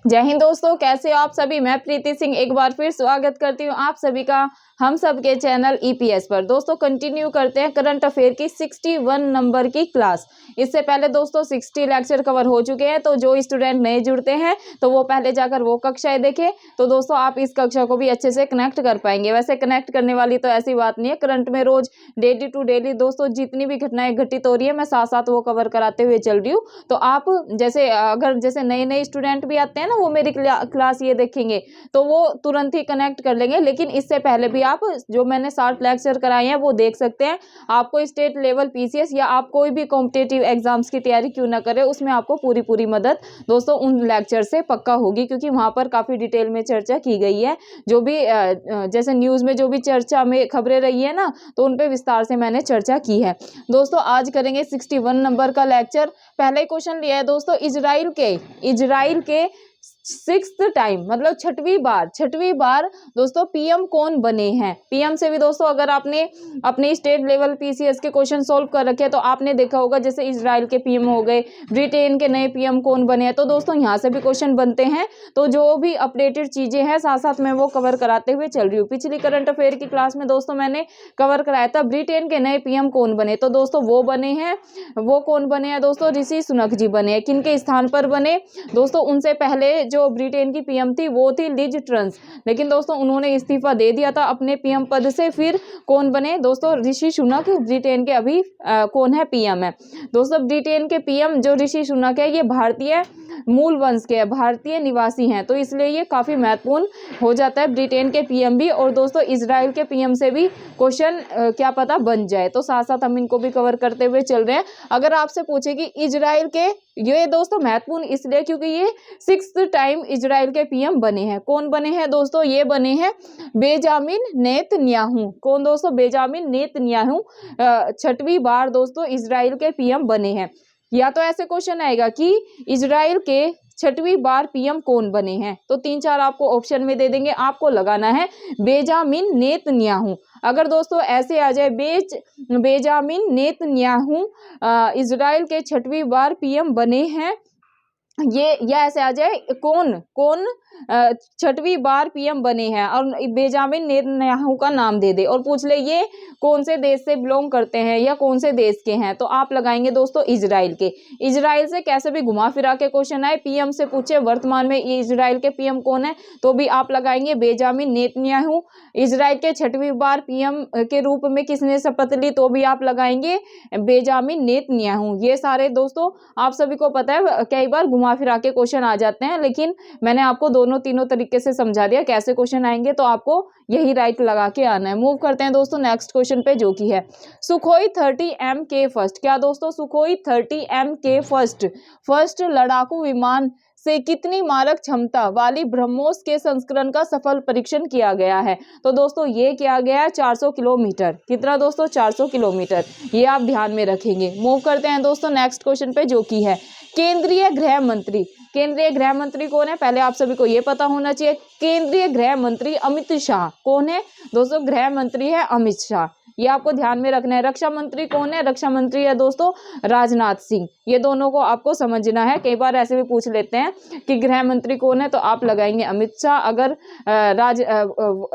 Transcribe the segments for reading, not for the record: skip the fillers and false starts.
जय हिंद दोस्तों, कैसे हो आप सभी। मैं प्रीति सिंह एक बार फिर स्वागत करती हूँ आप सभी का हम सब के चैनल ईपीएस पर। दोस्तों कंटिन्यू करते हैं करंट अफेयर की 61 नंबर की क्लास। इससे पहले दोस्तों 60 लेक्चर कवर हो चुके हैं, तो जो स्टूडेंट नए जुड़ते हैं तो वो पहले जाकर वो कक्षाएं देखें। तो दोस्तों आप इस कक्षा को भी अच्छे से कनेक्ट कर पाएंगे। वैसे कनेक्ट करने वाली तो ऐसी बात नहीं है, करंट में रोज डेली टू डेली दोस्तों जितनी भी घटनाएं घटित हो रही है मैं साथ साथ वो कवर कराते हुए चल रही हूँ। तो आप जैसे नए नए स्टूडेंट भी आते हैं ना, वो मेरी क्लास ये देखेंगे तो वो तुरंत ही कनेक्ट कर लेंगे। लेकिन इससे पहले भी आप जो मैंने 60 लेक्चर कराए हैं वो देख सकते हैं। आपको स्टेट लेवल पीसीएस या आप कोई भी कॉम्पिटिटिव एग्जाम्स की तैयारी क्यों ना करें, उसमें आपको पूरी मदद दोस्तों उन लेक्चर से पक्का होगी, क्योंकि वहां पर काफी डिटेल में चर्चा की गई है। जो भी जैसे न्यूज में जो भी चर्चा में खबरें रही है ना, तो उन पे विस्तार से मैंने चर्चा की है। दोस्तों आज करेंगे 61 नंबर का लेक्चर। पहला ही क्वेश्चन लिया है दोस्तों, इजराइल के 6th टाइम मतलब छठवीं बार दोस्तों पीएम कौन बने हैं। पीएम से भी दोस्तों अगर आपने अपने स्टेट लेवल पीसीएस के क्वेश्चन सोल्व कर रखे तो आपने देखा होगा, जैसे इजराइल के पीएम हो गए, ब्रिटेन के नए पीएम कौन बने हैं। तो दोस्तों यहाँ से भी क्वेश्चन बनते हैं। तो जो भी अपडेटेड चीजें हैं साथ साथ मैं वो कवर कराते हुए चल रही हूँ। पिछली करंट अफेयर की क्लास में दोस्तों मैंने कवर कराया था ब्रिटेन के नए पीएम कौन बने। तो दोस्तों वो कौन बने हैं दोस्तों, ऋषि सुनक जी बने हैं। किनके स्थान पर बने दोस्तों, उनसे पहले जो ब्रिटेन की पीएम थी वो थी लिज ट्रस, लेकिन दोस्तों उन्होंने इस्तीफा दे दिया था अपने पीएम पद से। फिर कौन बने दोस्तों, ऋषि सुनक ब्रिटेन के अभी कौन है पीएम है। दोस्तों ब्रिटेन के पीएम जो ऋषि सुनक है ये भारतीय मूल वंश के भारतीय निवासी हैं, तो इसलिए ये काफी महत्वपूर्ण हो जाता है ब्रिटेन के पीएम भी। और दोस्तों इजराइल के पीएम से भी क्वेश्चन क्या पता बन जाए, तो साथ साथ हम इनको भी कवर करते हुए चल रहे हैं। अगर आपसे पूछे कि इजराइल के, ये दोस्तों महत्वपूर्ण इसलिए क्योंकि ये 6th टाइम इजराइल के पीएम बने हैं। कौन बने हैं दोस्तों, ये बने हैं बेंजामिन नेतन्याहू। कौन दोस्तों, बेंजामिन नेतन्याहू 6वीं बार दोस्तों इजराइल के पीएम बने हैं। या तो ऐसे क्वेश्चन आएगा कि इजराइल के 6वीं बार पीएम कौन बने हैं, तो 3-4 आपको ऑप्शन में दे देंगे, आपको लगाना है बेंजामिन नेतन्याहू। अगर दोस्तों ऐसे आ जाए बेंजामिन नेतन्याहू इजराइल के 6वीं बार पीएम बने हैं, ये या ऐसे आ जाए कौन 6वीं बार पीएम बने हैं और बेंजामिन नेतन्याहू का नाम दे दे और पूछ ले ये कौन से देश से बिलोंग करते हैं या कौन से देश के हैं, तो आप लगाएंगे दोस्तों इजराइल के। इजराइल से कैसे भी घुमा फिरा के क्वेश्चन आए, पीएम से पूछे वर्तमान में इजराइल के पीएम कौन है, तो भी आप लगाएंगे बेंजामिन नेतन्याहू। इजराइल के 6वीं बार पीएम के रूप में किसने शपथ ली, तो भी आप लगाएंगे बेंजामिन नेतन्याहू। ये सारे दोस्तों आप सभी को पता है कई बार घुमा फिरा के क्वेश्चन आ जाते हैं, लेकिन मैंने आपको दोनों तीनों तरीके से समझा दिया कैसे क्वेश्चन आएंगे, तो आपको यही राइट लगा के आना है। मूव करते हैं दोस्तों नेक्स्ट क्वेश्चन पे, जो कि है सुखोई 30M के फर्स्ट। क्या दोस्तों, सुखोई 30M के फर्स्ट लड़ाकू विमान से कितनी मारक क्षमता वाली ब्रह्मोस के संस्करण का सफल परीक्षण किया गया है। तो दोस्तों ये किया गया है 400 किलोमीटर। कितना दोस्तों, 400 किलोमीटर, ये आप ध्यान में रखेंगे। मूव करते हैं दोस्तों नेक्स्ट क्वेश्चन पे, जो कि है केंद्रीय गृह मंत्री। केंद्रीय गृह मंत्री कौन है, पहले आप सभी को ये पता होना चाहिए। केंद्रीय गृह मंत्री अमित शाह कौन है दोस्तों, गृह मंत्री है अमित शाह, ये आपको ध्यान में रखना है। रक्षा मंत्री कौन है, रक्षा मंत्री है दोस्तों राजनाथ सिंह। ये दोनों को आपको समझना है, कई बार ऐसे भी पूछ लेते हैं कि गृह मंत्री कौन है, तो आप लगाएंगे अमित शाह। अगर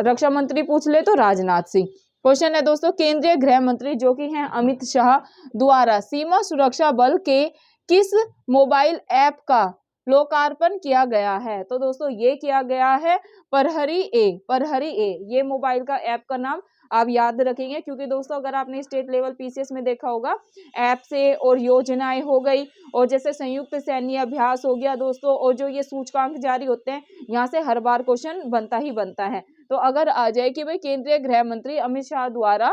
रक्षा मंत्री पूछ ले तो राजनाथ सिंह। क्वेश्चन है दोस्तों, केंद्रीय गृह मंत्री जो कि हैं अमित शाह द्वारा सीमा सुरक्षा बल के किस मोबाइल ऐप का लोकार्पण किया गया है। तो दोस्तों ये किया गया है प्रहरी ए। ये मोबाइल का ऐप का नाम आप याद रखेंगे, क्योंकि दोस्तों अगर आपने स्टेट लेवल पीसीएस में देखा होगा, ऐप से और योजनाएं हो गई और जैसे संयुक्त सैन्य अभ्यास हो गया दोस्तों, और जो ये सूचकांक जारी होते हैं यहाँ से हर बार क्वेश्चन बनता ही बनता है। तो अगर आ जाए कि भाई केंद्रीय गृह मंत्री अमित शाह द्वारा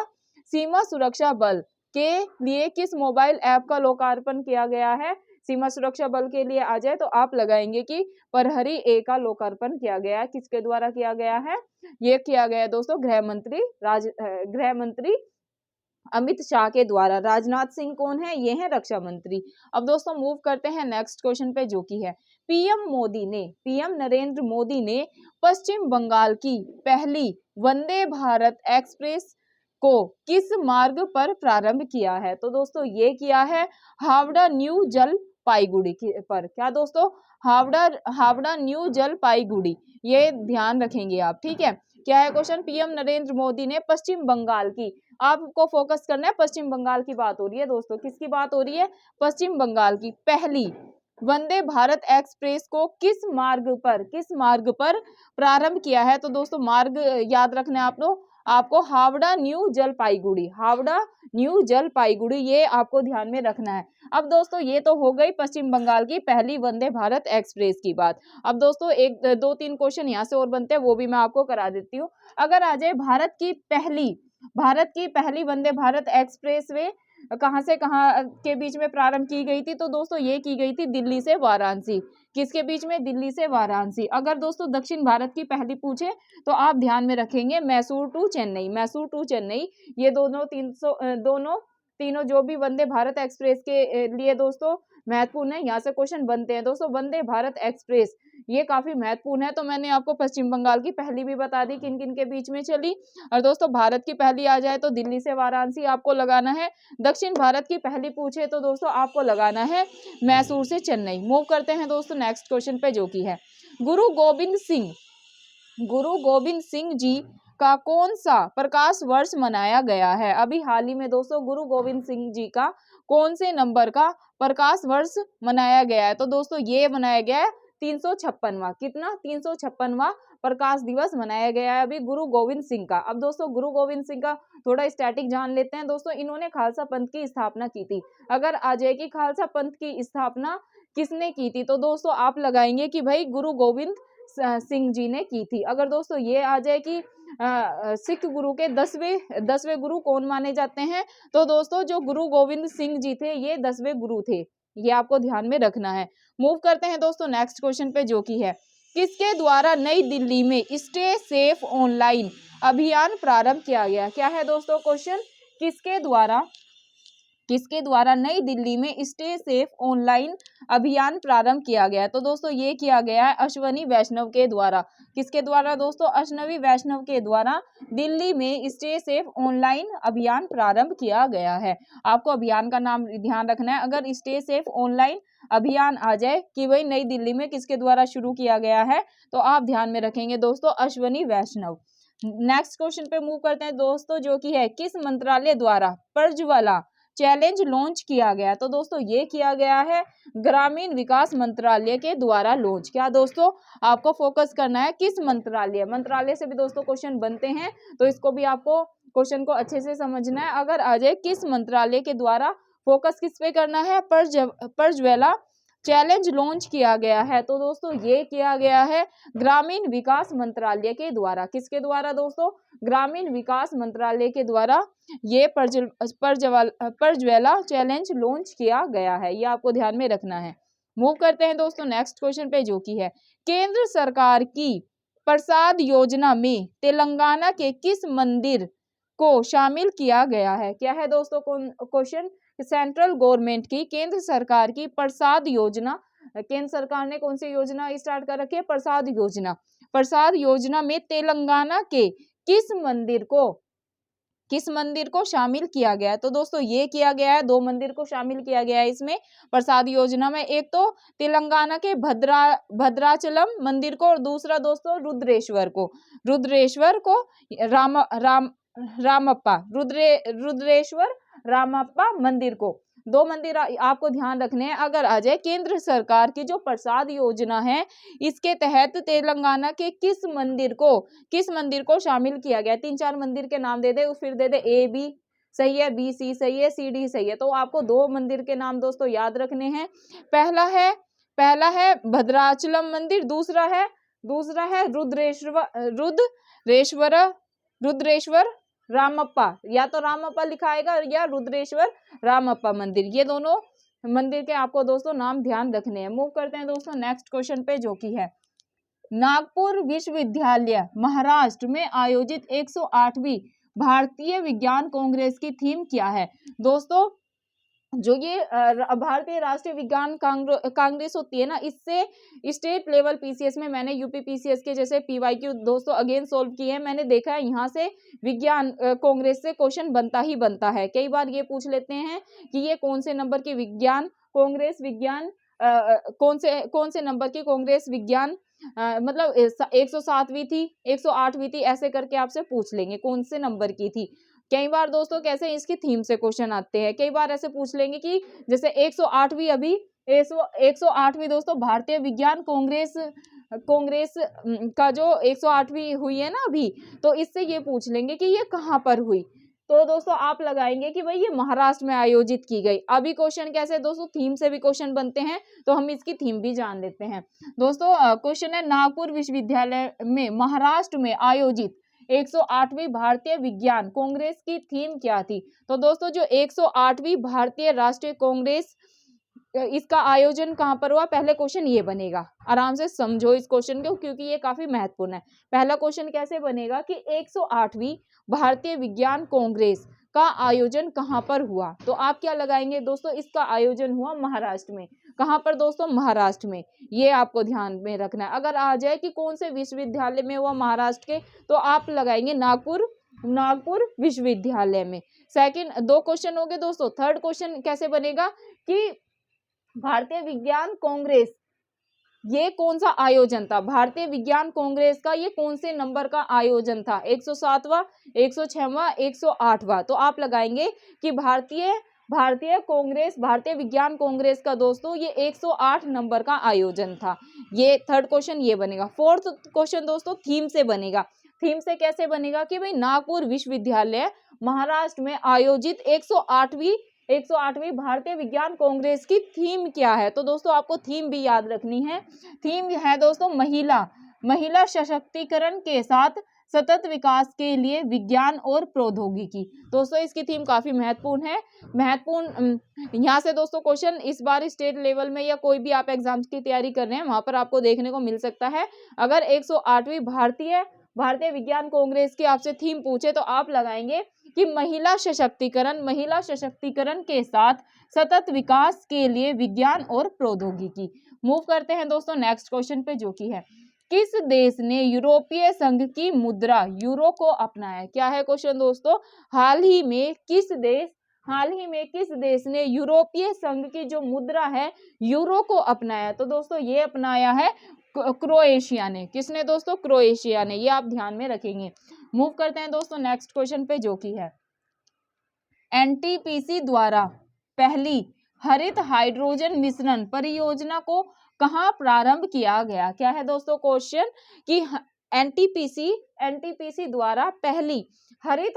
सीमा सुरक्षा बल के लिए किस मोबाइल ऐप का लोकार्पण किया गया है, सीमा सुरक्षा बल के लिए आ जाए तो आप लगाएंगे कि प्रहरी ए का लोकार्पण किया गया है। किसके द्वारा किया गया है, ये किया गया है दोस्तों गृह मंत्री अमित शाह के द्वारा। राजनाथ सिंह कौन है, ये है रक्षा मंत्री। अब दोस्तों मूव करते हैं नेक्स्ट क्वेश्चन पे, जो कि है पीएम नरेंद्र मोदी ने पश्चिम बंगाल की पहली वंदे भारत एक्सप्रेस को किस मार्ग पर प्रारंभ किया है। तो दोस्तों ये किया है हावड़ा न्यू पाईगुड़ी पर। क्या दोस्तों? हावड़ा हावड़ा न्यू जलपाईगुड़ी, ये ध्यान रखेंगे आप, ठीक है। क्या है क्वेश्चन? पीएम नरेंद्र मोदी ने पश्चिम बंगाल की, आपको फोकस करना है, पश्चिम बंगाल की बात हो रही है दोस्तों। किसकी बात हो रही है? पश्चिम बंगाल की पहली वंदे भारत एक्सप्रेस को किस मार्ग पर प्रारंभ किया है? तो दोस्तों मार्ग याद रखना है आप लोग, आपको हावड़ा न्यू जलपाईगुड़ी, हावड़ा न्यू जलपाईगुड़ी, ये आपको ध्यान में रखना है। अब दोस्तों ये तो हो गई पश्चिम बंगाल की पहली वंदे भारत एक्सप्रेस की बात। अब दोस्तों एक दो तीन क्वेश्चन यहाँ से और बनते हैं, वो भी मैं आपको करा देती हूँ। अगर आ जाए भारत की पहली वंदे भारत एक्सप्रेस वे कहाँ से कहाँ के बीच में प्रारंभ की गई थी? तो दोस्तों ये की गई थी दिल्ली से वाराणसी। किसके बीच में? दिल्ली से वाराणसी। अगर दोस्तों दक्षिण भारत की पहली पूछे तो आप ध्यान में रखेंगे मैसूर टू चेन्नई, ये दोनों तीनों जो भी वंदे भारत एक्सप्रेस के लिए दोस्तों महत्वपूर्ण है, यहाँ से क्वेश्चन बनते हैं दोस्तों। वंदे भारत एक्सप्रेस ये काफी महत्वपूर्ण है, तो मैंने आपको पश्चिम बंगाल की पहली भी बता दी किन किन के बीच में चली। और दोस्तों भारत की पहली आ जाए तो दिल्ली से वाराणसी आपको लगाना है। दक्षिण भारत की पहली पूछे तो दोस्तों आपको लगाना है मैसूर से चेन्नई। मूव करते हैं दोस्तों नेक्स्ट क्वेश्चन पे, जो की है गुरु गोविंद सिंह जी का कौन सा प्रकाश वर्ष मनाया गया है? अभी हाल ही में दोस्तों गुरु गोविंद सिंह जी का कौन से नंबर का प्रकाश वर्ष मनाया गया है? तो दोस्तों ये मनाया गया है 356वां, कितना? 356वां प्रकाश दिवस मनाया गया है अभी गुरु गोविंद सिंह का। अब दोस्तों गुरु गोविंद सिंह का थोड़ा स्टैटिक जान लेते हैं दोस्तों। इन्होंने खालसा पंथ की स्थापना की थी। अगर आ जाए कि खालसा पंथ की स्थापना किसने की थी, तो दोस्तों आप लगाएंगे कि भाई गुरु गोविंद सिंह जी ने की थी। अगर दोस्तों ये आ जाए कि सिख गुरु के 10वें गुरु कौन माने जाते हैं, तो दोस्तों जो गुरु गोविंद सिंह जी थे ये 10वें गुरु थे, ये आपको ध्यान में रखना है। मूव करते हैं दोस्तों नेक्स्ट क्वेश्चन पे, जो की है किसके द्वारा नई दिल्ली में स्टे सेफ ऑनलाइन अभियान प्रारंभ किया गया? क्या है दोस्तों क्वेश्चन? किसके द्वारा नई दिल्ली में स्टे सेफ ऑनलाइन अभियान प्रारंभ किया गया? तो दोस्तों ये किया गया है अश्वनी वैष्णव के द्वारा। किसके द्वारा दोस्तों? अश्वनी वैष्णव के द्वारा दिल्ली में स्टे सेफ ऑनलाइन अभियान प्रारंभ किया गया है। आपको अभियान का नाम ध्यान रखना है। अगर स्टे सेफ ऑनलाइन अभियान आ जाए कि भाई नई दिल्ली में किसके द्वारा शुरू किया गया है, तो आप ध्यान में रखेंगे दोस्तों अश्वनी वैष्णव। नेक्स्ट क्वेश्चन पे मूव करते हैं दोस्तों, जो की है किस मंत्रालय द्वारा प्रज्वला चैलेंज लॉन्च किया गया? तो दोस्तों ये किया गया है ग्रामीण विकास मंत्रालय के द्वारा लॉन्च। क्या दोस्तों? आपको फोकस करना है किस मंत्रालय से भी दोस्तों क्वेश्चन बनते हैं, तो इसको भी आपको क्वेश्चन को अच्छे से समझना है। अगर आ जाए किस मंत्रालय के द्वारा, फोकस किस पे करना है? प्रज्वला चैलेंज लॉन्च किया गया है, तो दोस्तों ये किया गया है ग्रामीण विकास मंत्रालय के द्वारा। किसके द्वारा दोस्तों? ग्रामीण विकास मंत्रालय के द्वारा ये प्रज्वला चैलेंज लॉन्च किया गया है, ये आपको ध्यान में रखना है। मूव करते हैं दोस्तों नेक्स्ट क्वेश्चन पे, जो की है केंद्र सरकार की प्रसाद योजना में तेलंगाना के किस मंदिर को शामिल किया गया है? क्या है दोस्तों क्वेश्चन? सेंट्रल गवर्नमेंट की केंद्र सरकार की प्रसाद योजना, केंद्र सरकार ने कौन सी योजना स्टार्ट कर रखी है? प्रसाद योजना में तेलंगाना के किस मंदिर को शामिल किया गया है? तो दोस्तों ये किया गया है, 2 मंदिर को शामिल किया गया है इसमें प्रसाद योजना में। एक तो तेलंगाना के भद्राचलम मंदिर को, और दूसरा दोस्तों रुद्रेश्वर को रुद्रेश्वर रामप्पा मंदिर को। 2 मंदिर आपको ध्यान रखने हैं। अगर आ जाए केंद्र सरकार की जो प्रसाद योजना है, इसके तहत तेलंगाना के किस मंदिर को शामिल किया गया? 3-4 मंदिर के नाम दे दे, फिर दे दे ए बी सही है, बी सी सही है, सी डी सही है। तो आपको 2 मंदिर के नाम दोस्तों याद रखने हैं। पहला है भद्राचलम मंदिर, दूसरा है रुद्रेश्वर रामप्पा, या तो रामप्पा लिखा आएगा या रुद्रेश्वर रामप्पा मंदिर। ये दोनों मंदिर के आपको दोस्तों नाम ध्यान रखने हैं। मूव करते हैं दोस्तों नेक्स्ट क्वेश्चन पे, जो की है नागपुर विश्वविद्यालय महाराष्ट्र में आयोजित 108वीं भारतीय विज्ञान कांग्रेस की थीम क्या है? दोस्तों जो ये भारतीय राष्ट्रीय विज्ञान कांग्रेस होती है ना, इससे स्टेट लेवल पीसीएस में मैंने यूपी पीसीएस के जैसे पीवाईक्यू दोस्तों अगेन सोल्व किए हैं। मैंने देखा है यहाँ से विज्ञान कांग्रेस से क्वेश्चन बनता ही बनता है। कई बार ये पूछ लेते हैं कि ये कौन से नंबर की विज्ञान कांग्रेस विज्ञान कौन से नंबर की कांग्रेस विज्ञान मतलब 107वीं थी, 108वीं थी, ऐसे करके आपसे पूछ लेंगे कौन से नंबर की थी। कई बार दोस्तों कैसे इसकी थीम से क्वेश्चन आते हैं, कई बार ऐसे पूछ लेंगे कि जैसे 108वीं अभी 108वीं दोस्तों भारतीय विज्ञान कांग्रेस कांग्रेस का जो 108वीं हुई है ना अभी, तो इससे ये पूछ लेंगे कि ये कहाँ पर हुई। तो दोस्तों आप लगाएंगे कि भाई ये महाराष्ट्र में आयोजित की गई। अभी क्वेश्चन कैसे दोस्तों थीम से भी क्वेश्चन बनते हैं, तो हम इसकी थीम भी जान लेते हैं। दोस्तों क्वेश्चन है नागपुर विश्वविद्यालय में महाराष्ट्र में आयोजित 108वीं भारतीय विज्ञान कांग्रेस की थीम क्या थी। तो दोस्तों जो 108वीं भारतीय राष्ट्रीय कांग्रेस इसका आयोजन कहाँ पर हुआ, पहले क्वेश्चन ये बनेगा। आराम से समझो इस क्वेश्चन को क्योंकि ये काफी महत्वपूर्ण है। पहला क्वेश्चन कैसे बनेगा कि 108वीं भारतीय विज्ञान कांग्रेस का आयोजन कहाँ पर हुआ। तो आप क्या लगाएंगे दोस्तों, इसका आयोजन हुआ महाराष्ट्र में। कहाँ पर दोस्तों, महाराष्ट्र में। ये आपको ध्यान में रखना है। अगर आ जाए कि कौन से विश्वविद्यालय में हुआ महाराष्ट्र के, तो आप लगाएंगे नागपुर विश्वविद्यालय में। सेकंड, 2 क्वेश्चन हो गए दोस्तों। थर्ड क्वेश्चन कैसे बनेगा कि भारतीय विज्ञान कांग्रेस ये कौन सा आयोजन था, भारतीय विज्ञान कांग्रेस का ये कौन से नंबर का आयोजन था, 107वां, 106वां, 108वां। तो आप लगाएंगे कि भारतीय विज्ञान कांग्रेस का दोस्तों ये 108 नंबर का आयोजन था। ये थर्ड क्वेश्चन ये बनेगा। फोर्थ क्वेश्चन दोस्तों थीम से बनेगा। थीम से कैसे बनेगा कि भाई नागपुर विश्वविद्यालय महाराष्ट्र में आयोजित 108वीं भारतीय विज्ञान कांग्रेस की थीम क्या है। तो दोस्तों आपको थीम भी याद रखनी है। थीम है दोस्तों महिला सशक्तिकरण के साथ सतत विकास के लिए विज्ञान और प्रौद्योगिकी। दोस्तों इसकी थीम काफी महत्वपूर्ण है। यहाँ से दोस्तों क्वेश्चन इस बार स्टेट लेवल में या कोई भी आप एग्जाम्स की तैयारी कर रहे हैं वहां पर आपको देखने को मिल सकता है। अगर 108वीं भारतीय विज्ञान कांग्रेस की आपसे थीम पूछे तो आप लगाएंगे कि महिला सशक्तिकरण के साथ सतत विकास के लिए विज्ञान और प्रौद्योगिकी। मूव करते हैं दोस्तों नेक्स्ट क्वेश्चन पे, जो कि है किस देश ने यूरोपीय संघ की मुद्रा यूरो को अपनाया। क्या है क्वेश्चन दोस्तों, हाल ही में किस देश ने यूरोपीय संघ की जो मुद्रा है यूरो को अपनाया। तो दोस्तों ये अपनाया है क्रोएशिया ने। किसने दोस्तों, क्रोएशिया ने। ये आप ध्यान में रखेंगे। मूव करते हैं दोस्तों नेक्स्ट क्वेश्चन पे, जो कि है एनटीपीसी द्वारा पहली हरित हाइड्रोजन मिश्रण परियोजना को कहां प्रारंभ किया गया। क्या है दोस्तों क्वेश्चन कि एनटीपीसी द्वारा पहली हरित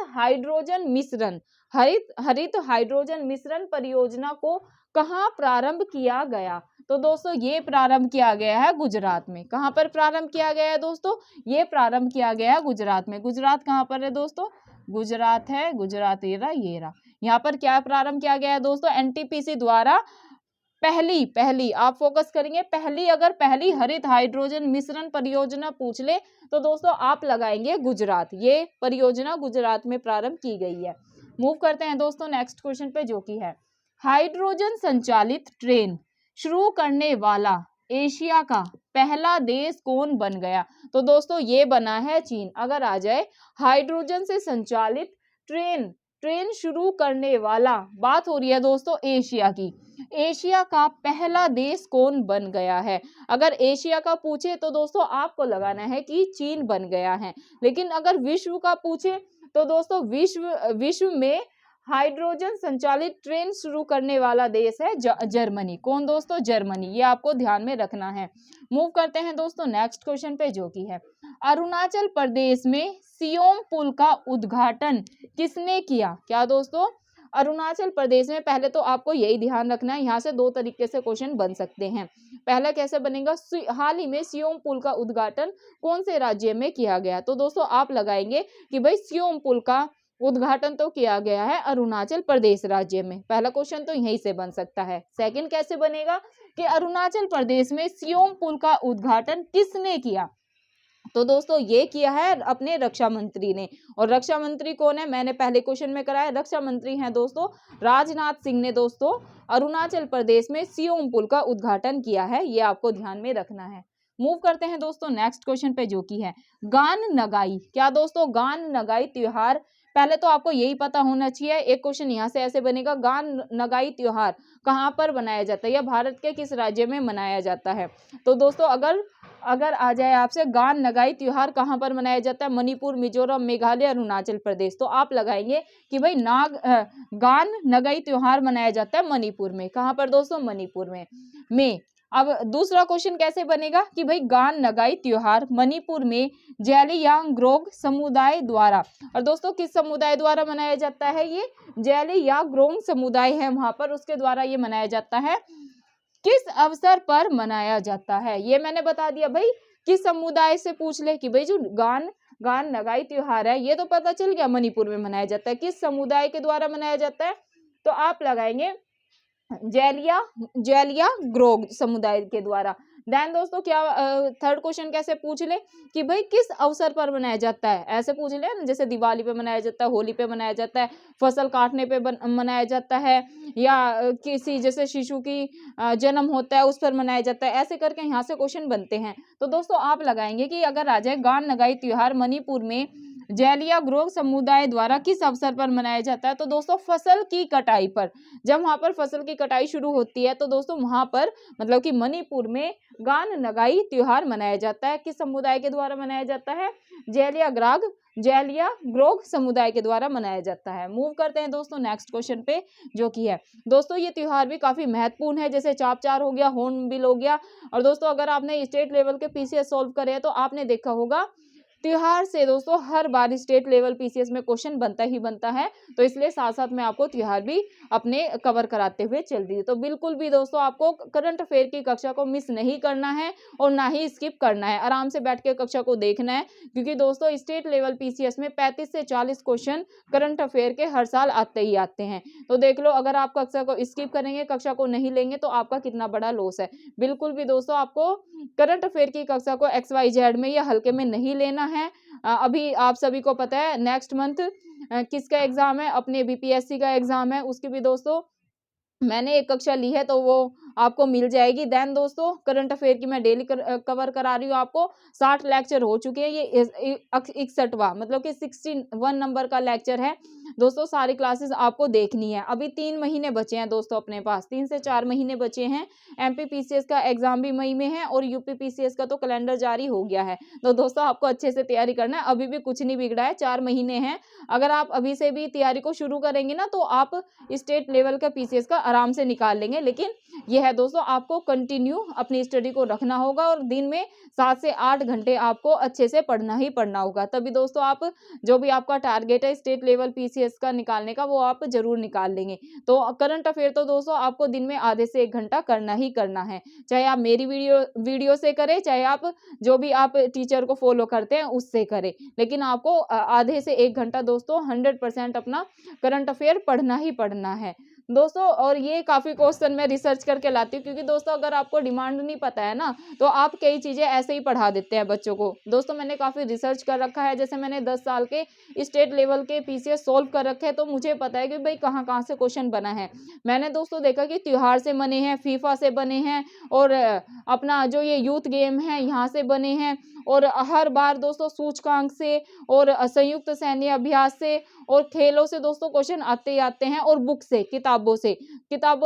हाइड्रोजन मिश्रण परियोजना को कहां प्रारंभ किया गया। तो दोस्तों ये प्रारंभ किया गया है गुजरात में। कहां पर प्रारंभ किया गया है दोस्तों, ये प्रारंभ किया गया है गुजरात में। गुजरात कहां पर है दोस्तों, गुजरात है, गुजरात ये रहा। यहाँ पर क्या प्रारंभ किया गया है दोस्तों, एनटीपीसी द्वारा पहली आप फोकस करेंगे, पहली हरित हाइड्रोजन मिश्रण परियोजना पूछ ले तो दोस्तों आप लगाएंगे गुजरात। ये परियोजना गुजरात में प्रारंभ की गई है। मूव करते हैं दोस्तों नेक्स्ट क्वेश्चन पे, जो कि है हाइड्रोजन संचालित ट्रेन शुरू करने वाला एशिया का पहला देश कौन बन गया। तो दोस्तों ये बना है चीन। अगर आ जाए हाइड्रोजन से संचालित ट्रेन शुरू करने वाला, बात हो रही है दोस्तों एशिया की, एशिया का पहला देश कौन बन गया है। अगर एशिया का पूछे तो दोस्तों आपको लगाना है कि चीन बन गया है। लेकिन अगर विश्व का पूछे तो दोस्तों विश्व में हाइड्रोजन संचालित ट्रेन शुरू करने वाला देश है जर्मनी। कौन दोस्तों, जर्मनी। ये आपको ध्यान में रखना है। मूव करते हैं दोस्तों नेक्स्ट क्वेश्चन पे, जो कि है अरुणाचल प्रदेश में सियोम पुल का उद्घाटन किसने किया। क्या दोस्तों, अरुणाचल प्रदेश में, पहले तो आपको यही ध्यान रखना है, यहाँ से 2 तरीके से क्वेश्चन बन सकते हैं। पहला कैसे बनेगा, हाल ही में सियोम पुल का उद्घाटन कौन से राज्य में किया गया। तो दोस्तों आप लगाएंगे कि भाई सियोम पुल का उद्घाटन तो किया गया है अरुणाचल प्रदेश राज्य में। पहला क्वेश्चन तो यहीं से बन सकता है। सेकंड कैसे बनेगा कि अरुणाचल प्रदेश में सियोम पुल का उद्घाटन किसने किया। तो दोस्तों ये किया है अपने रक्षा मंत्री ने। और रक्षा मंत्री कौन है, मैंने पहले क्वेश्चन में कराया, रक्षा मंत्री हैं दोस्तों राजनाथ सिंह ने दोस्तों अरुणाचल प्रदेश में सियोम पुल का उद्घाटन किया है। ये आपको ध्यान में रखना है। मूव करते हैं दोस्तों नेक्स्ट क्वेश्चन पे, जो कि है गान नगाई। क्या दोस्तों, गान नगाई त्योहार पहले तो आपको यही पता होना चाहिए। एक क्वेश्चन यहाँ से ऐसे बनेगा, गान नगाई त्योहार कहाँ पर मनाया जाता है या भारत के किस राज्य में मनाया जाता है। तो दोस्तों अगर आ जाए आपसे गान नगाई त्योहार कहाँ पर मनाया जाता है, मणिपुर, मिजोरम, मेघालय, अरुणाचल प्रदेश, तो आप लगाएंगे कि भाई गान नगाई त्योहार मनाया जाता है मणिपुर में। कहाँ पर दोस्तों, मणिपुर में। अब दूसरा क्वेश्चन कैसे बनेगा कि भाई गान नगाई त्योहार मणिपुर में जेलियांगरोंग समुदाय द्वारा, और दोस्तों किस समुदाय द्वारा मनाया जाता है, ये जेलियांगरोंग समुदाय है वहां पर, उसके द्वारा ये मनाया जाता है। किस अवसर पर मनाया जाता है, ये मैंने बता दिया भाई। किस समुदाय से पूछ ले कि भाई जो गान नगाई त्योहार है ये तो पता चल गया मणिपुर में मनाया जाता है, किस समुदाय के द्वारा मनाया जाता है, तो आप लगाएंगे जेलियांगरोंग समुदाय के द्वारा। देन दोस्तों क्या थर्ड क्वेश्चन कैसे पूछ ले कि भाई किस अवसर पर मनाया जाता है, ऐसे पूछ ले ना, जैसे दिवाली पे मनाया जाता है, होली पे मनाया जाता है, फसल काटने पे मनाया जाता है, या किसी जैसे शिशु की जन्म होता है उस पर मनाया जाता है, ऐसे करके यहाँ से क्वेश्चन बनते हैं। तो दोस्तों आप लगाएंगे कि अगर आ जाए गान नगाई त्योहार मणिपुर में जेलियांगरोंग समुदाय द्वारा किस अवसर पर मनाया जाता है, तो दोस्तों फसल की कटाई पर। जब वहां पर फसल की कटाई शुरू होती है तो दोस्तों वहां पर मतलब कि मणिपुर में गान नगाई त्योहार मनाया जाता है। किस समुदाय के द्वारा मनाया जाता है, जेलियांगरोंग समुदाय के द्वारा मनाया जाता है। मूव करते हैं दोस्तों नेक्स्ट क्वेश्चन पे, जो कि है दोस्तों ये त्योहार भी काफी महत्वपूर्ण है, जैसे चापचार हो गया, हॉर्नबिल हो गया। और दोस्तों अगर आपने स्टेट लेवल के पीसीएस सॉल्व करे हैं तो आपने देखा होगा त्योहार से दोस्तों हर बार स्टेट लेवल पीसीएस में क्वेश्चन बनता ही बनता है, तो इसलिए साथ साथ में आपको त्योहार भी अपने कवर कराते हुए चल रही है। तो बिल्कुल भी दोस्तों आपको करंट अफेयर की कक्षा को मिस नहीं करना है और ना ही स्किप करना है, आराम से बैठ के कक्षा को देखना है, क्योंकि दोस्तों स्टेट लेवल पीसीएस में 35 से 40 क्वेश्चन करंट अफेयर के हर साल आते ही आते हैं। तो देख लो, अगर आप कक्षा को स्किप करेंगे, कक्षा को नहीं लेंगे, तो आपका कितना बड़ा लॉस है। बिल्कुल भी दोस्तों आपको करंट अफेयर की कक्षा को XYZ में या हल्के में नहीं लेना है। अभी आप सभी को पता है नेक्स्ट मंथ किसका एग्जाम है, अपने बीपीएससी का एग्जाम है, उसकी भी दोस्तों मैंने एक कक्षा ली है तो वो आपको मिल जाएगी। देन दोस्तों करंट अफेयर की मैं डेली कवर करा रही हूँ, आपको 60 लेक्चर हो चुके हैं, ये 61वां मतलब कि 61 नंबर का लेक्चर है दोस्तों। सारी क्लासेस आपको देखनी है। अभी 3 महीने बचे हैं दोस्तों अपने पास, 3 से 4 महीने बचे हैं। MP PCS का एग्जाम भी मई में है और UP PCS का तो कैलेंडर जारी हो गया है। तो दोस्तों आपको अच्छे से तैयारी करना है, अभी भी कुछ नहीं बिगड़ा है, 4 महीने हैं। अगर आप अभी से भी तैयारी को शुरू करेंगे ना तो आप स्टेट लेवल का PCS का आराम से निकाल लेंगे। लेकिन यह है दोस्तों आपको कंटिन्यू अपनी स्टडी को रखना होगा और दिन में 7 से 8 घंटे आपको अच्छे से पढ़ना ही पढ़ना होगा, तभी दोस्तों आप जो भी आपका टारगेट है स्टेट लेवल पीसीएस का निकालने का वो आप जरूर निकाल लेंगे। तो करंट अफेयर तो दोस्तों आपको दिन में आधे से 1 घंटा करना ही करना है, चाहे आप मेरी वीडियो से करें, चाहे आप जो भी आप टीचर को फॉलो करते हैं उससे करें, लेकिन आपको आधे से 1 घंटा दोस्तों 100% अपना करंट अफेयर पढ़ना ही पढ़ना है दोस्तों। और ये काफ़ी क्वेश्चन मैं रिसर्च करके लाती हूँ, क्योंकि दोस्तों अगर आपको डिमांड नहीं पता है ना तो आप कई चीज़ें ऐसे ही पढ़ा देते हैं बच्चों को। दोस्तों मैंने काफ़ी रिसर्च कर रखा है, जैसे मैंने 10 साल के स्टेट लेवल के पीसीएस सॉल्व कर रखे हैं, तो मुझे पता है कि भाई कहाँ कहाँ से क्वेश्चन बना है। मैंने दोस्तों देखा कि त्योहार से बने हैं, फीफा से बने हैं, और अपना जो ये यूथ गेम है यहाँ से बने हैं, और हर बार दोस्तों सूचकांक से और संयुक्त सैन्य अभ्यास से और खेलों से दोस्तों क्वेश्चन आते ही आते हैं, और बुक से किताबों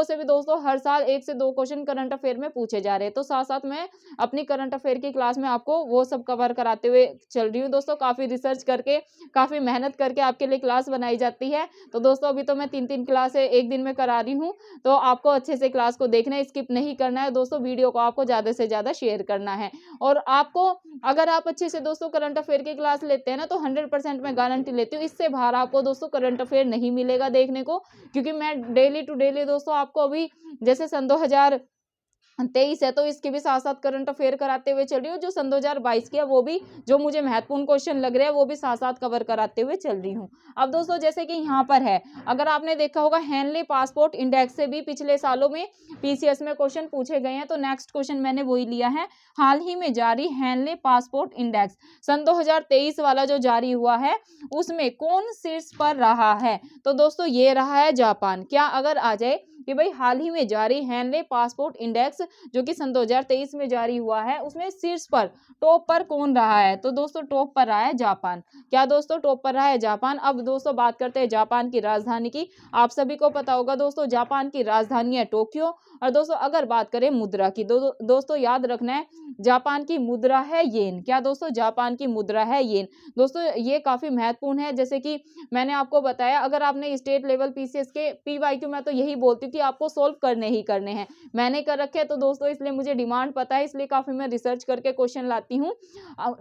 से भी दोस्तों हर साल 1 से 2 क्वेश्चन करंट अफेयर में पूछे जा रहे हैं। तो साथ साथ मैं अपनी करंट अफेयर की क्लास में आपको वो सब कवर कराते हुए चल रही हूँ दोस्तों। काफ़ी रिसर्च करके, काफ़ी मेहनत करके आपके लिए क्लास बनाई जाती है। तो दोस्तों अभी तो मैं 3-3 क्लास एक दिन में करा रही हूँ, तो आपको अच्छे से क्लास को देखना है, स्किप नहीं करना है दोस्तों। वीडियो को आपको ज़्यादा से ज़्यादा शेयर करना है, और आपको अगर आप अच्छे से दोस्तों करंट अफेयर की क्लास लेते हैं ना तो 100% मैं गारंटी लेती हूँ इससे बाहर आपको दोस्तों करंट अफेयर नहीं मिलेगा देखने को। क्योंकि मैं डेली टू डेली दोस्तों आपको अभी जैसे सन 2023 है तो इसके भी साथ साथ करंट अफेयर कराते हुए चल रही हूँ। जो सन 2022 की है वो भी, जो मुझे महत्वपूर्ण क्वेश्चन लग रहे हैं वो भी साथ साथ कवर कराते हुए चल रही हूँ। अब दोस्तों जैसे कि यहाँ पर है, अगर आपने देखा होगा हेनले पासपोर्ट इंडेक्स से भी पिछले सालों में पीसीएस में क्वेश्चन पूछे गए हैं, तो नेक्स्ट क्वेश्चन मैंने वही लिया है। हाल ही में जारी हेनले पासपोर्ट इंडेक्स सन 2023 वाला जो जारी हुआ है उसमें कौन शीर्ष पर रहा है, तो दोस्तों ये रहा है जापान। क्या अगर आ जाए कि भाई हाल ही में जारी हेनले पासपोर्ट इंडेक्स जो कि सन 2023 में जारी हुआ है, उसमें शीर्ष पर टॉप पर कौन रहा है? तो दोस्तों टॉप पर रहा है जापान। क्या दोस्तों? टॉप पर रहा है जापान। अब दोस्तों बात करते हैं जापान की राजधानी की। आप सभी को पता होगा दोस्तों, जापान की राजधानी है टोक्यो। और दोस्तों अगर बात करें मुद्रा की, दोस्तों याद रखना है, जापान की मुद्रा है येन। क्या दोस्तों? जापान की मुद्रा है येन। दोस्तों ये काफी महत्वपूर्ण है, जैसे कि मैंने आपको बताया, अगर आपने स्टेट लेवल पीसीएस के पीवाईक्यू, मैं तो यही बोलती हूँ कि आपको सोल्व करने ही करने हैं। मैंने कर रखे हैं, तो दोस्तों इसलिए मुझे डिमांड पता है, इसलिए काफी मैं रिसर्च करके क्वेश्चन लाती हूँ।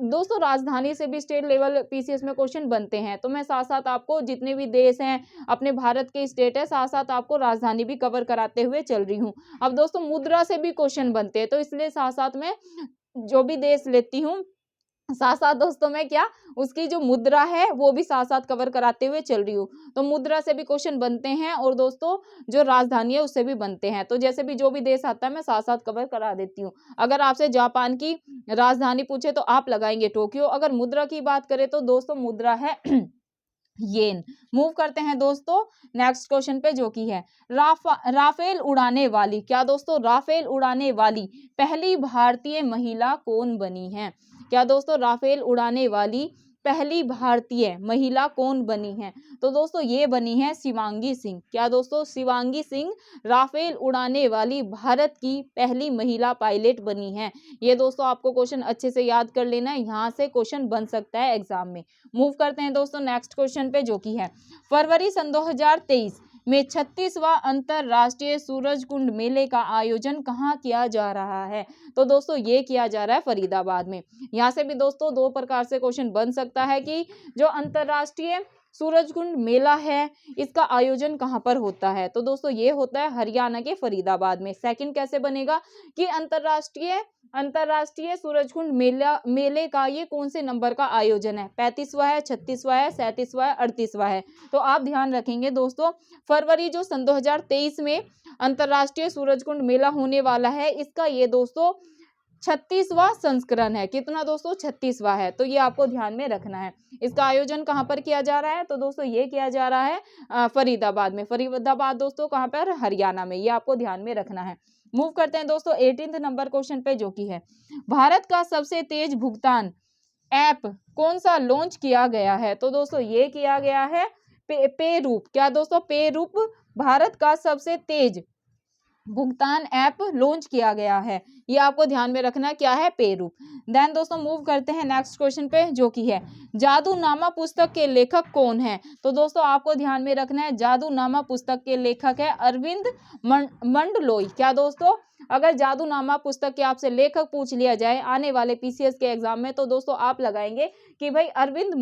दोस्तों राजधानी से भी स्टेट लेवल पीसीएस में क्वेश्चन बनते हैं, तो मैं साथ साथ आपको जितने भी देश हैं, अपने भारत के स्टेट है, साथ साथ आपको राजधानी भी कवर कराते हुए चल रही हूँ। अब दोस्तों मुद्रा से भी क्वेश्चन बनते हैं, तो इसलिए साथ साथ में जो भी देश लेती हूँ, साथ साथ दोस्तों मैं क्या, उसकी जो मुद्रा है वो भी साथ साथ कवर कराते हुए चल रही हूँ। तो मुद्रा से भी क्वेश्चन बनते हैं, और दोस्तों जो राजधानी है उससे भी बनते हैं। तो जैसे भी जो भी देश आता है मैं साथ साथ कवर करा देती हूँ। अगर आपसे जापान की राजधानी पूछे तो आप लगाएंगे टोक्यो। अगर मुद्रा की बात करें तो दोस्तों मुद्रा है येन। मूव करते हैं दोस्तों नेक्स्ट क्वेश्चन पे, जो की है राफेल उड़ाने वाली, क्या दोस्तों? राफेल उड़ाने वाली पहली भारतीय महिला कौन बनी है? क्या दोस्तों? राफेल उड़ाने वाली पहली भारतीय महिला कौन बनी है? तो दोस्तों ये बनी है शिवांगी सिंह। क्या दोस्तों? शिवांगी सिंह राफेल उड़ाने वाली भारत की पहली महिला पायलट बनी है। ये दोस्तों आपको क्वेश्चन अच्छे से याद कर लेना है, यहाँ से क्वेश्चन बन सकता है एग्जाम में। मूव करते हैं दोस्तों नेक्स्ट क्वेश्चन पे, जो की है फरवरी सन 2023 में 36वां अंतरराष्ट्रीय सूरजकुंड मेले का आयोजन कहाँ किया जा रहा है? तो दोस्तों ये किया जा रहा है फरीदाबाद में। यहाँ से भी दोस्तों दो प्रकार से क्वेश्चन बन सकता है कि जो अंतरराष्ट्रीय सूरजकुंड मेला है इसका आयोजन कहाँ पर होता है? तो दोस्तों ये होता है हरियाणा के फरीदाबाद में। सेकंड कैसे बनेगा कि अंतरराष्ट्रीय सूरजकुंड मेले का ये कौन से नंबर का आयोजन है? 35वां है, 36वां है, 37वां है, 38वां है। तो आप ध्यान रखेंगे दोस्तों, फरवरी जो सन 2023 में अंतरराष्ट्रीय सूरजकुंड मेला होने वाला है, इसका ये दोस्तों 36वां संस्करण है। कितना दोस्तों? 36वां है। तो ये आपको ध्यान में रखना है। इसका आयोजन कहाँ पर किया जा रहा है? तो दोस्तों ये किया जा रहा है फरीदाबाद में। फरीदाबाद दोस्तों कहाँ पर? हरियाणा में। ये आपको ध्यान में रखना है। मूव करते हैं दोस्तों 18th नंबर क्वेश्चन पे, जो की है भारत का सबसे तेज भुगतान ऐप कौन सा लॉन्च किया गया है? तो दोस्तों ये किया गया है पेरूप। क्या दोस्तों? पेरूप भारत का सबसे तेज भुगतान ऐप लॉन्च किया गया है। ये आपको ध्यान में रखना है, क्या है? पेरूप। देन दोस्तों मूव करते हैं नेक्स्ट क्वेश्चन पे, जो की है जादूनामा पुस्तक के लेखक कौन है? तो दोस्तों आपको ध्यान में रखना है, जादूनामा पुस्तक के लेखक है अरविंद मंडलोई। क्या दोस्तों? अगर जादूनामा पुस्तक के आपसे लेखक पूछ लिया जाए आने वाले पीसीएस के एग्जाम में, तो दोस्तों आप लगाएंगे कि भाई अरविंद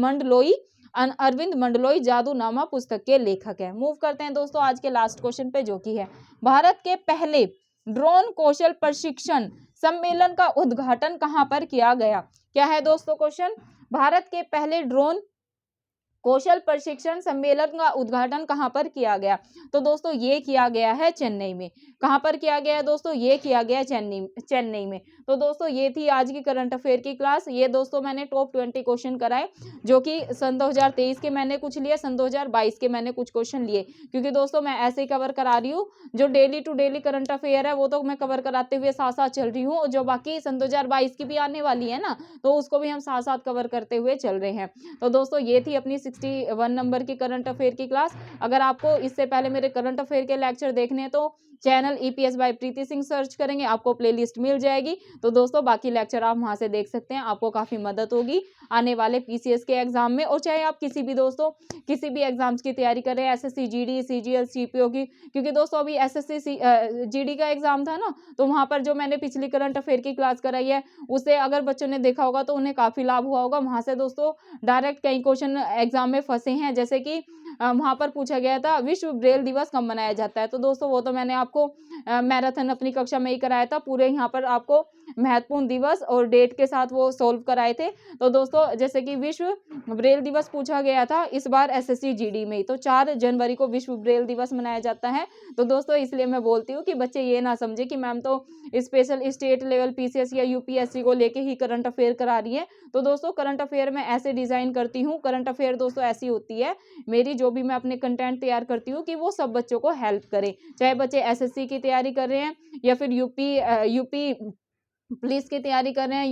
मंडलोई जादूनामा पुस्तक के लेखक है। मूव करते हैं दोस्तों आज के लास्ट क्वेश्चन पे, जो की है भारत के पहले ड्रोन कौशल प्रशिक्षण सम्मेलन का उद्घाटन कहां पर किया गया? क्या है दोस्तों क्वेश्चन? भारत के पहले ड्रोन कौशल प्रशिक्षण सम्मेलन का उद्घाटन कहां पर किया गया? तो दोस्तों ये किया गया है चेन्नई में। कहां पर किया गया है दोस्तों? ये किया गया चेन्नई में। तो दोस्तों ये थी आज की करंट अफेयर की क्लास। ये दोस्तों मैंने टॉप 20 क्वेश्चन कराए, जो कि सन 2023 के मैंने कुछ लिए, सन 2022 के मैंने कुछ क्वेश्चन लिए, क्योंकि दोस्तों मैं ऐसे ही कवर करा रही हूँ। जो daily to daily current affair है वो तो मैं कवर कराते हुए साथ साथ चल रही हूँ, और जो बाकी सन 2022 की भी आने वाली है ना, तो उसको भी हम साथ साथ कवर करते हुए चल रहे हैं। तो दोस्तों ये थी अपनी 61 नंबर की करंट अफेयर की क्लास। अगर आपको इससे पहले मेरे करंट अफेयर के लेक्चर देखने हैं तो चैनल ईपीएस बाय प्रीति सिंह सर्च करेंगे, आपको प्लेलिस्ट मिल जाएगी। तो दोस्तों बाकी लेक्चर आप वहां से देख सकते हैं, आपको काफी मदद होगी आने वाले पीसीएस के एग्जाम में। और चाहे आप किसी भी एग्जाम्स की तैयारी करें, एसएससी जीडी, सीजीएल, सीपीओ की, क्योंकि दोस्तों अभी एसएससी जीडी का एग्जाम था ना, तो वहां पर जो मैंने पिछली करंट अफेयर की क्लास कराई है उसे अगर बच्चों ने देखा होगा तो उन्हें काफी लाभ हुआ होगा। वहां से दोस्तों डायरेक्ट कई क्वेश्चन एग्जाम में फंसे हैं, जैसे कि वहां पर पूछा गया था विश्व ब्रेल दिवस कब मनाया जाता है। तो दोस्तों वो तो मैंने आपको मैराथन अपनी कक्षा में ही कराया था, पूरे यहाँ पर आपको महत्वपूर्ण दिवस और डेट के साथ वो सोल्व कराए थे। तो दोस्तों जैसे कि विश्व ब्रेल दिवस पूछा गया था इस बार एसएससी जीडी में, तो 4 जनवरी को विश्व ब्रेल दिवस मनाया जाता है। तो दोस्तों इसलिए मैं बोलती हूँ कि बच्चे ये ना समझे कि मैम तो स्पेशल स्टेट लेवल पीसीएस या यूपीएससी को लेके ही करंट अफेयर करा रही है। तो दोस्तों करंट अफेयर मैं ऐसे डिजाइन करती हूँ, करंट अफेयर दोस्तों ऐसी होती है मेरी जो भी मैं अपने कंटेंट तैयार करती हूँ कि वो सब बच्चों को हेल्प करे, चाहे बच्चे एसएससी की तैयारी कर रहे हैं या फिर यूपी पुलिस की तैयारी कर रहे हैं,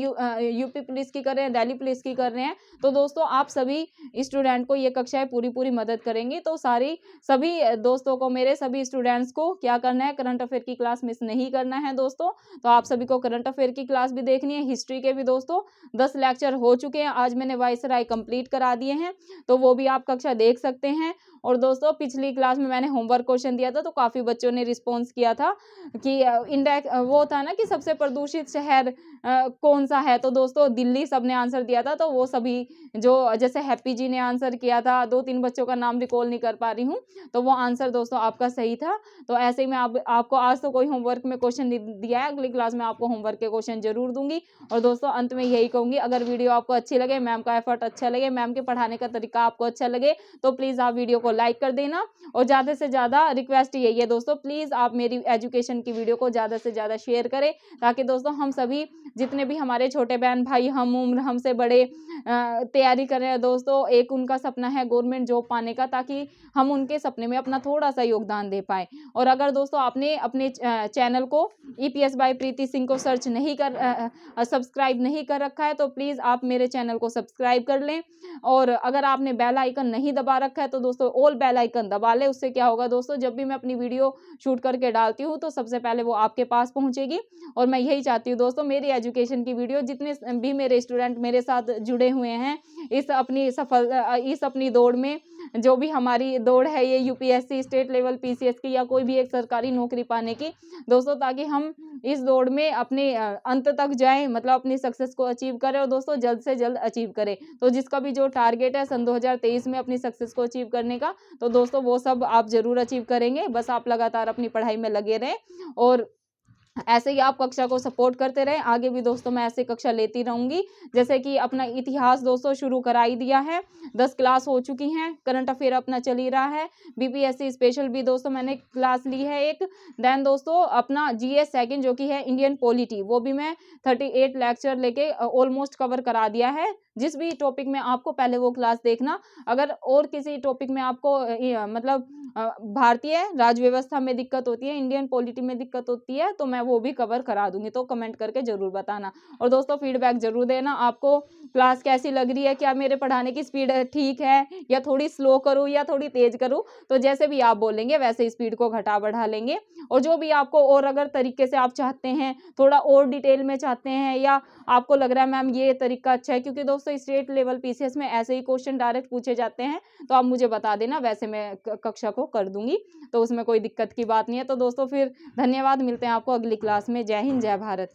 यूपी पुलिस की कर रहे हैं, दिल्ली पुलिस की कर रहे हैं। तो दोस्तों आप सभी स्टूडेंट को ये कक्षाएं पूरी मदद करेंगी। तो सभी दोस्तों को, मेरे सभी स्टूडेंट्स को क्या करना है, करंट अफेयर की क्लास मिस नहीं करना है दोस्तों। तो आप सभी को करंट अफेयर की क्लास भी देखनी है, हिस्ट्री के भी दोस्तों 10 लेक्चर हो चुके हैं, आज मैंने वाइसराय कंप्लीट करा दिए हैं, तो वो भी आप कक्षा देख सकते हैं। और दोस्तों पिछली क्लास में मैंने होमवर्क क्वेश्चन दिया था, तो काफ़ी बच्चों ने रिस्पॉन्स किया था कि इंडेक्स वो था ना कि सबसे प्रदूषित शहर कौन सा है, तो दोस्तों दिल्ली सबने आंसर दिया था। तो वो सभी जो जैसे हैप्पी जी ने आंसर किया था, 2-3 बच्चों का नाम रिकॉल नहीं कर पा रही हूँ, तो वो आंसर दोस्तों आपका सही था। तो ऐसे ही मैं आपको आज तो कोई होमवर्क में क्वेश्चन नहीं दिया है, अगली क्लास में आपको होमवर्क के क्वेश्चन जरूर दूंगी। और दोस्तों अंत में यही कहूंगी, अगर वीडियो आपको अच्छी लगे, मैम का एफर्ट अच्छा लगे, मैम के पढ़ाने का तरीका आपको अच्छा लगे, तो प्लीज़ आप वीडियो को लाइक कर देना। और ज़्यादा से ज़्यादा रिक्वेस्ट यही है दोस्तों, प्लीज़ आप मेरी एजुकेशन की वीडियो को ज़्यादा से ज़्यादा शेयर करें, ताकि दोस्तों हम सभी जितने भी हमारे छोटे बहन भाई, हम उम्र हमसे बड़े तैयारी कर रहे हैं दोस्तों, एक उनका सपना है गवर्नमेंट जॉब पाने का, ताकि हम उनके सपने में अपना थोड़ा सा योगदान दे पाए। और अगर दोस्तों आपने अपने चैनल को ईपीएस बाय प्रीति सिंह को सब्सक्राइब नहीं कर रखा है, तो प्लीज़ आप मेरे चैनल को सब्सक्राइब कर लें। और अगर आपने बेल आइकन नहीं दबा रखा है, तो दोस्तों ऑल बेल आइकन दबा लें। उससे क्या होगा दोस्तों, जब भी मैं अपनी वीडियो शूट करके डालती हूँ तो सबसे पहले वो आपके पास पहुँचेगी। और मैं यही चाहती हूँ दोस्तों, मेरी एजुकेशन की वीडियो, जितने भी मेरे स्टूडेंट मेरे साथ जुड़े हुए हैं इस अपनी दौड़ में, जो भी हमारी दौड़ है ये यूपीएससी, स्टेट लेवल पीसीएस की या कोई भी एक सरकारी नौकरी पाने की दोस्तों, ताकि हम इस दौड़ में अपने अंत तक जाएं, मतलब अपनी सक्सेस को अचीव करें और दोस्तों जल्द से जल्द अचीव करें। तो जिसका भी जो टारगेट है सन 2023 में अपनी सक्सेस को अचीव करने का, तो दोस्तों वो सब आप जरूर अचीव करेंगे। बस आप लगातार अपनी पढ़ाई में लगे रहें और ऐसे ही आप कक्षा को सपोर्ट करते रहें। आगे भी दोस्तों मैं ऐसे कक्षा लेती रहूंगी। जैसे कि अपना इतिहास दोस्तों शुरू करा ही दिया है, 10 क्लास हो चुकी हैं, करंट अफेयर अपना चल ही रहा है, बीपीएससी स्पेशल भी दोस्तों मैंने क्लास ली है एक। देन दोस्तों अपना जीएस सेकंड जो कि है इंडियन पॉलिटी, वो भी मैं 38 लेक्चर लेके ऑलमोस्ट कवर करा दिया है। जिस भी टॉपिक में आपको पहले वो क्लास देखना, अगर और किसी टॉपिक में आपको मतलब भारतीय राज्य व्यवस्था में दिक्कत होती है, इंडियन पॉलिटी में दिक्कत होती है, तो मैं वो भी कवर करा दूंगी। तो कमेंट करके जरूर बताना और दोस्तों फीडबैक जरूर देना, आपको क्लास कैसी लग रही है, क्या मेरे पढ़ाने की स्पीड ठीक है या थोड़ी स्लो करूँ या थोड़ी तेज करूँ। तो जैसे भी आप बोलेंगे वैसे स्पीड को घटा बढ़ा लेंगे। और जो भी आपको और अगर तरीके से आप चाहते हैं, थोड़ा और डिटेल में चाहते हैं, या आपको लग रहा है मैम ये तरीका अच्छा है, क्योंकि दोस्तों स्टेट लेवल पीसीएस में ऐसे ही क्वेश्चन डायरेक्ट पूछे जाते हैं, तो आप मुझे बता देना, वैसे मैं कक्षा को कर दूंगी, तो उसमें कोई दिक्कत की बात नहीं है। तो दोस्तों फिर धन्यवाद, मिलते हैं आपको अगली क्लास में। जय हिंद, जय भारत।